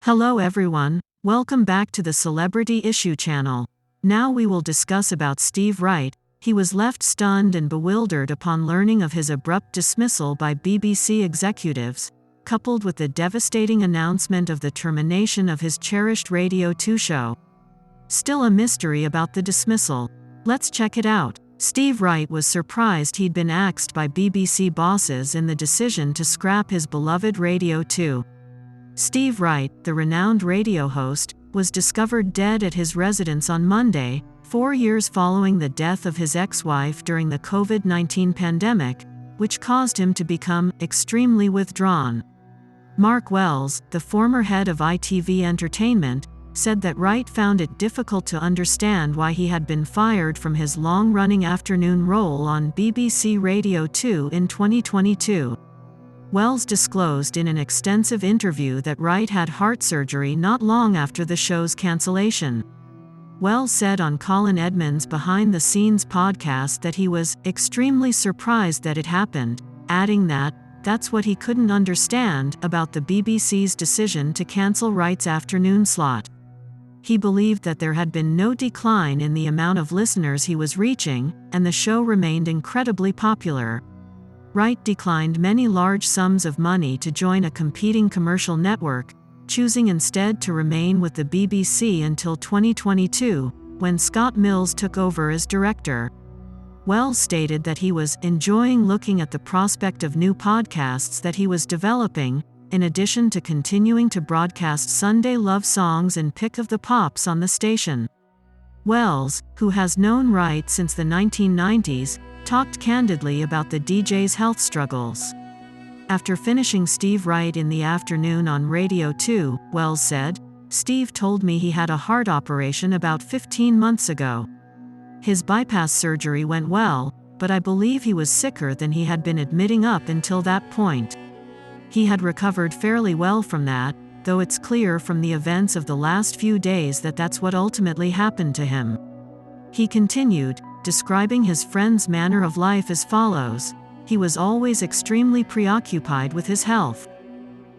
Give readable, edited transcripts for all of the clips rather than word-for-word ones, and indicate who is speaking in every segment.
Speaker 1: Hello everyone, welcome back to the Celebrity Issue channel. Now we will discuss about Steve Wright. He was left stunned and bewildered upon learning of his abrupt dismissal by BBC executives, coupled with the devastating announcement of the termination of his cherished Radio 2 show. Still a mystery about the dismissal. Let's check it out. Steve Wright was surprised he'd been axed by BBC bosses in the decision to scrap his beloved Radio 2. Steve Wright, the renowned radio host, was discovered dead at his residence on Monday, 4 years following the death of his ex-wife during the COVID-19 pandemic, which caused him to become extremely withdrawn. Mark Wells, the former head of ITV Entertainment, said that Wright found it difficult to understand why he had been fired from his long-running afternoon role on BBC Radio 2 in 2022. Wells disclosed in an extensive interview that Wright had heart surgery not long after the show's cancellation. Wells said on Colin Edmonds' Behind the Scenes podcast that he was extremely surprised that it happened, adding that that's what he couldn't understand about the BBC's decision to cancel Wright's afternoon slot. He believed that there had been no decline in the amount of listeners he was reaching, and the show remained incredibly popular. Wright declined many large sums of money to join a competing commercial network, choosing instead to remain with the BBC until 2022, when Scott Mills took over as director. Wells stated that he was enjoying looking at the prospect of new podcasts that he was developing, in addition to continuing to broadcast Sunday love songs and Pick of the Pops on the station. Wells, who has known Wright since the 1990s, talked candidly about the DJ's health struggles. After finishing Steve Wright in the afternoon on Radio 2, Wells said, "Steve told me he had a heart operation about 15 months ago. His bypass surgery went well, but I believe he was sicker than he had been admitting up until that point. He had recovered fairly well from that, though it's clear from the events of the last few days that that's what ultimately happened to him." He continued, describing his friend's manner of life as follows: "He was always extremely preoccupied with his health.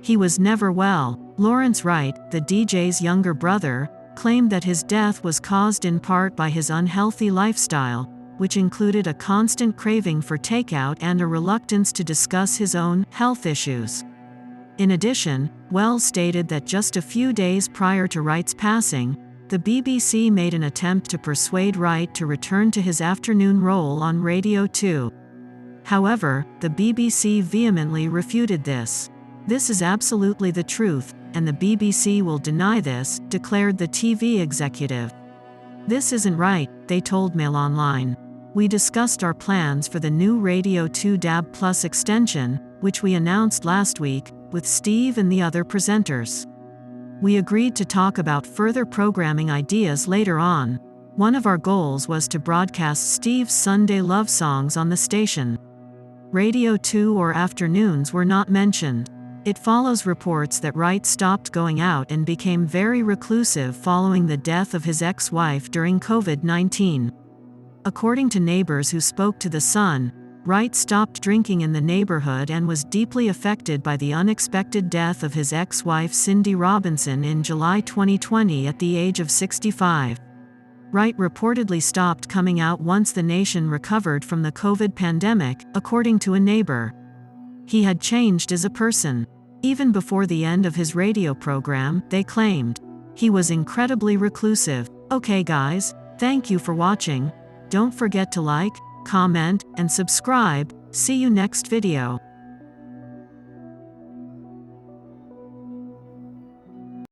Speaker 1: He was never well." Lawrence Wright, the DJ's younger brother, claimed that his death was caused in part by his unhealthy lifestyle, which included a constant craving for takeout and a reluctance to discuss his own health issues. In addition, Wells stated that just a few days prior to Wright's passing, the BBC made an attempt to persuade Wright to return to his afternoon role on Radio 2. However, the BBC vehemently refuted this. "This is absolutely the truth, and the BBC will deny this," declared the TV executive. "This isn't right," they told Mail Online. "We discussed our plans for the new Radio 2 DAB Plus extension, which we announced last week, with Steve and the other presenters. We agreed to talk about further programming ideas later on. One of our goals was to broadcast Steve's Sunday love songs on the station. Radio 2 or afternoons were not mentioned." It follows reports that Wright stopped going out and became very reclusive following the death of his ex-wife during COVID-19. According to neighbors who spoke to The Sun, Wright stopped drinking in the neighborhood and was deeply affected by the unexpected death of his ex-wife Cindy Robinson in July 2020 at the age of 65. Wright reportedly stopped coming out once the nation recovered from the COVID pandemic, according to a neighbor. He had changed as a person. Even before the end of his radio program, they claimed. He was incredibly reclusive. Okay guys, thank you for watching. Don't forget to like, comment, and subscribe. See you next video.